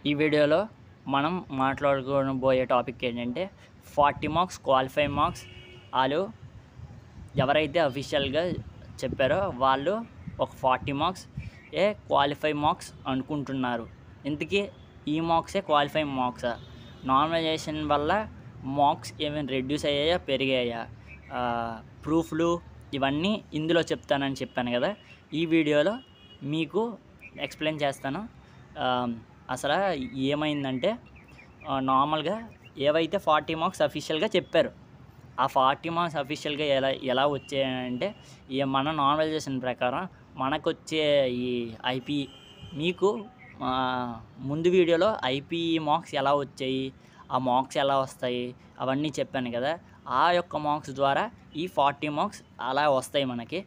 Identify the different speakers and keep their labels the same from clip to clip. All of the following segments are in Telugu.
Speaker 1: ఈ వీడియోలో మనం మాట్లాడుకోబోయే టాపిక్ ఏంటంటే 40 మార్క్స్ క్వాలిఫైయింగ్ మార్క్స్ వాళ్ళు ఎవరైతే అఫీషియల్గా చెప్పారో వాళ్ళు ఒక 40 మార్క్స్ క్వాలిఫై మార్క్స్ అనుకుంటున్నారు. ఇంతకీ ఈ మార్క్సే క్వాలిఫైయింగ్ మార్క్సా? నార్మలైజేషన్ వల్ల మార్క్స్ ఏమైనా రెడ్యూస్ అయ్యాయా పెరిగాయా? ప్రూఫ్లు ఇవన్నీ ఇందులో చెప్తానని చెప్పాను కదా. ఈ వీడియోలో మీకు ఎక్స్ప్లెయిన్ చేస్తాను. అసలు ఏమైందంటే నార్మల్గా ఏవైతే 40 మార్క్స్ అఫీషియల్గా చెప్పారు ఆ 40 మార్క్స్ అఫీషియల్గా ఎలా వచ్చాయంటే మన నార్మలైజేషన్ ప్రకారం మనకు వచ్చే ఈ ఐపీ మీకు ముందు వీడియోలో ఐపీఈ మార్క్స్ ఎలా వచ్చాయి, ఆ మార్క్స్ ఎలా వస్తాయి అవన్నీ చెప్పాను కదా. ఆ యొక్క మార్క్స్ ద్వారా ఈ 40 మార్క్స్ అలా వస్తాయి మనకి.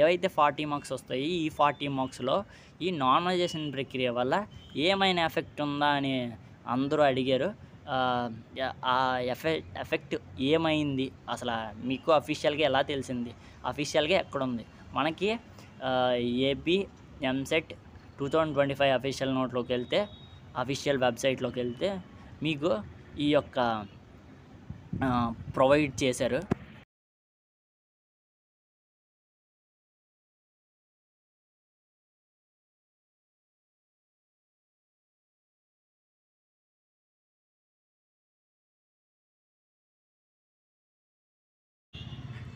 Speaker 1: ఏవైతే 40 మార్క్స్ వస్తాయి ఈ 40 మార్క్స్లో ఈ నార్మలైజేషన్ ప్రక్రియ వల్ల ఏమైనా ఎఫెక్ట్ ఉందా అని అందరూ అడిగారు. ఆ ఎఫెక్ట్ ఏమైంది అసలు మీకు అఫీషియల్గా ఎలా తెలిసింది, అఫీషియల్గా ఎక్కడుంది? మనకి ఏపీ ఎంసెట్ 2025 అఫీషియల్ నోట్లోకి వెళ్తే, అఫీషియల్ వెబ్సైట్లోకి వెళ్తే మీకు ఈ యొక్క ప్రొవైడ్ చేశారు.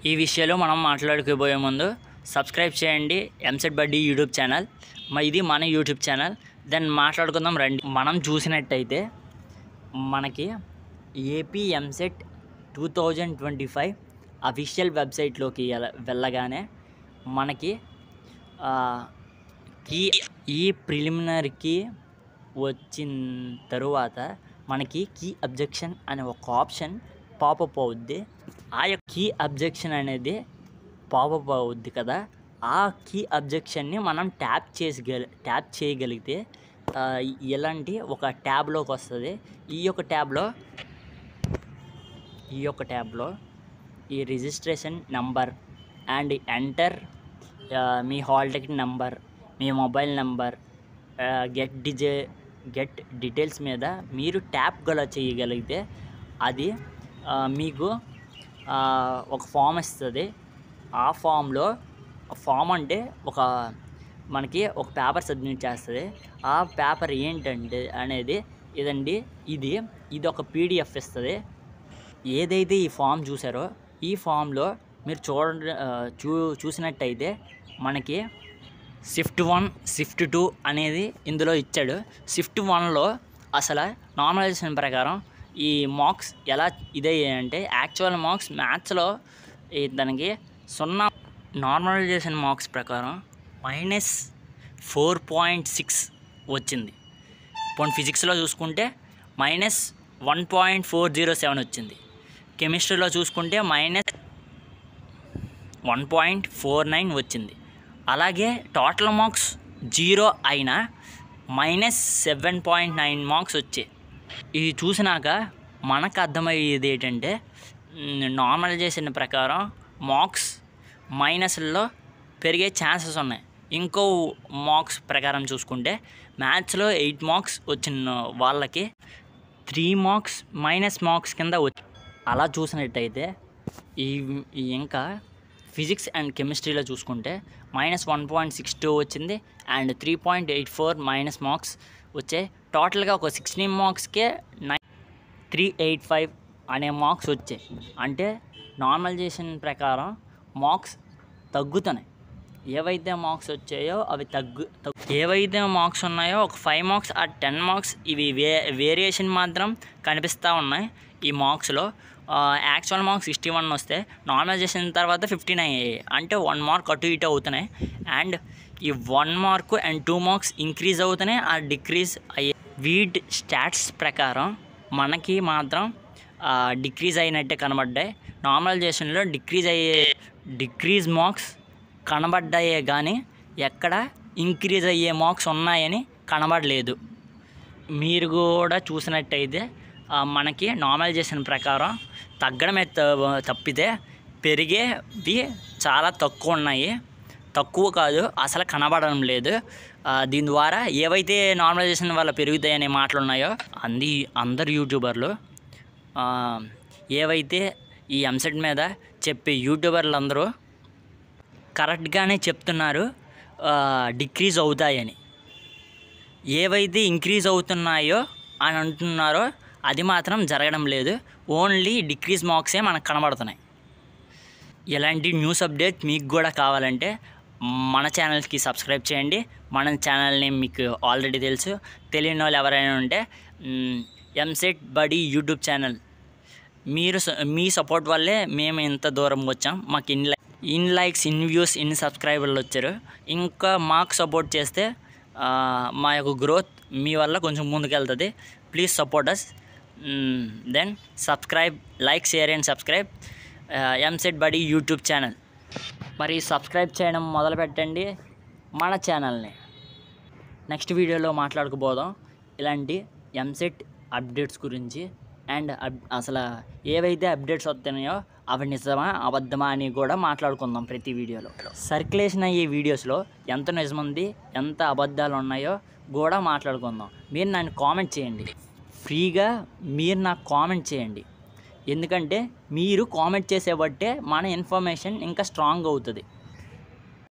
Speaker 1: ఈ విషయాలు మనం మాట్లాడుకోబోయే ముందు సబ్స్క్రైబ్ చేయండి ఎంసెట్ బడ్డీ యూట్యూబ్ ఛానల్. ఇది మన యూట్యూబ్ ఛానల్. దాన్ని మాట్లాడుకుందాం రండి. మనం చూసినట్టయితే మనకి ఏపీ ఎంసెట్ 2025 అఫీషియల్ వెబ్సైట్లోకి వెళ్ళగానే మనకి ఈ ప్రిలిమినరీకి వచ్చిన తరువాత మనకి కీ అబ్జెక్షన్ అనే ఒక ఆప్షన్ పాపప్ అవుద్ది. ఆ యొక్క కీ అబ్జెక్షన్ అనేది పాపప్ అవుద్ది కదా. ఆ కీ అబ్జెక్షన్ని మనం ట్యాప్ చేయగలిగితే ఇలాంటి ఒక ట్యాబ్లోకి వస్తుంది. ఈ యొక్క ట్యాబ్లో ఈ registration number and enter me hall ticket number, me mobile number, get details మీద మీరు ట్యాప్ చేయగలిగితే అది మీకు ఒక ఫామ్ ఇస్తుంది. ఆ ఫామ్ అంటే మనకి ఒక పేపర్ సబ్మిట్ చేస్తుంది. ఆ పేపర్ ఏంటంటే అనేది ఇది ఒక పీడిఎఫ్ ఇస్తుంది. ఏదైతే ఈ ఫామ్ చూసారో ఈ ఫామ్లో మీరు చూసినట్టయితే మనకి షిఫ్ట్ 1 షిఫ్ట్ 2 అనేది ఇందులో ఇచ్చాడు. షిఫ్ట్ 1లో అసలు నార్మలైజేషన్ ప్రకారం ఈ మార్క్స్ ఎలా ఇదయ్యాయంటే యాక్చువల్ మార్క్స్ మ్యాథ్స్లో దానికి 0, నార్మలైజేషన్ మార్క్స్ ప్రకారం -4.6 వచ్చింది. పోనీ ఫిజిక్స్లో చూసుకుంటే -1.407 వచ్చింది. కెమిస్ట్రీలో చూసుకుంటే -1.49 వచ్చింది. అలాగే టోటల్ మార్క్స్ 0 అయినా -7.9 మార్క్స్ వచ్చాయి. ఇది చూసినాక మనకు అర్థమయ్యేది ఏంటంటే నార్మలైజేషన్ ప్రకారం మార్క్స్ మైనస్లో పెరిగే ఛాన్సెస్ ఉన్నాయి. ఇంకో మార్క్స్ ప్రకారం చూసుకుంటే మ్యాథ్స్లో 8 మార్క్స్ వచ్చిన వాళ్ళకి 3 మార్క్స్ మైనస్ మార్క్స్ కింద అలా చూసినట్టయితే ఇంకా ఫిజిక్స్ అండ్ కెమిస్ట్రీలో చూసుకుంటే -1.62 వచ్చింది అండ్ 3.84 మైనస్ మార్క్స్ వచ్చాయి. టోటల్గా ఒక 16 మార్క్స్కే 385 అనే మార్క్స్ వచ్చాయి. అంటే నార్మలైజేషన్ ప్రకారం మార్క్స్ తగ్గుతున్నాయి. ఏవైతే మార్క్స్ వచ్చాయో అవి ఏవైతే మార్క్స్ ఉన్నాయో ఒక 5 మార్క్స్ ఆ 10 మార్క్స్ ఇవి వేరియేషన్ మాత్రం కనిపిస్తూ ఉన్నాయి. ఈ మార్క్స్లో యాక్చువల్ మార్క్స్ 61 వస్తే నార్మలైజేషన్ తర్వాత 59 అయ్యాయి. అంటే 1 మార్క్ అటు ఇటు అవుతున్నాయి. అండ్ ఈ 1 మార్క్ అండ్ 2 మార్క్స్ ఇంక్రీజ్ అవుతున్నాయి, ఆ డిక్రీజ్ అయ్యాయి. వీటి స్టాట్స్ ప్రకారం మనకి మాత్రం డిక్రీజ్ అయినట్టే కనబడ్డాయి. నార్మలైజేషన్లో డిక్రీజ్ మార్క్స్ కనబడ్డాయే కానీ ఎక్కడ ఇంక్రీజ్ అయ్యే మార్క్స్ ఉన్నాయని కనబడలేదు. మీరు కూడా చూసినట్టయితే మనకి నార్మలైజేషన్ ప్రకారం తగ్గడమే తప్పితే పెరిగేవి చాలా తక్కువ ఉన్నాయి. తక్కువ కాదు, అసలు కనబడడం లేదు. దీని ద్వారా ఏవైతే నార్మలైజేషన్ వల్ల పెరుగుతాయనే మాటలు ఉన్నాయో అందరు యూట్యూబర్లు ఏవైతే ఈ ఎంసెట్ మీద చెప్పే యూట్యూబర్లు అందరూ కరెక్ట్గానే చెప్తున్నారు డిక్రీజ్ అవుతాయని. ఏవైతే ఇంక్రీజ్ అవుతున్నాయో అని అంటున్నారో అది మాత్రం జరగడం లేదు. ఓన్లీ డిక్రీజ్ మార్క్సే మనకు కనబడుతున్నాయి. ఇలాంటి న్యూస్ అప్డేట్ మీకు కూడా కావాలంటే మన ఛానల్కి సబ్స్క్రైబ్ చేయండి. మన ఛానల్ని మీకు ఆల్రెడీ తెలుసు, తెలియని వాళ్ళు ఎవరైనా ఉంటే ఎంసెట్ బడి యూట్యూబ్ ఛానల్ మీ సపోర్ట్ వల్లే మేము ఇంత దూరం వచ్చాం. మాకు in likes, in views, in సబ్స్క్రైబర్లు వచ్చారు. ఇంకా మాకు సపోర్ట్ చేస్తే మా యొక్క గ్రోత్ మీ వల్ల కొంచెం ముందుకెళ్తుంది. Please support us. Then subscribe, like, share and subscribe EAMCET బడి యూట్యూబ్ ఛానల్. మరి సబ్స్క్రైబ్ చేయడం మొదలు పెట్టండి మన ఛానల్ని. నెక్స్ట్ వీడియోలో మాట్లాడుకోబోదాం ఇలాంటి ఎంసెట్ అప్డేట్స్ గురించి. అండ్ అసలు ఏవైతే అప్డేట్స్ వస్తున్నాయో అవి నిజమా అబద్ధమా అని కూడా మాట్లాడుకుందాం ప్రతి వీడియోలో. సర్క్యులేషన్ అయ్యే వీడియోస్లో ఎంత నిజముంది, ఎంత అబద్ధాలు ఉన్నాయో కూడా మాట్లాడుకుందాం. మీరు నన్ను కామెంట్ చేయండి, ఫ్రీగా మీరు నాకు కామెంట్ చేయండి. ఎందుకంటే మీరు కామెంట్ చేసేబట్టే మన ఇన్ఫర్మేషన్ ఇంకా స్ట్రాంగ్ అవుతుంది.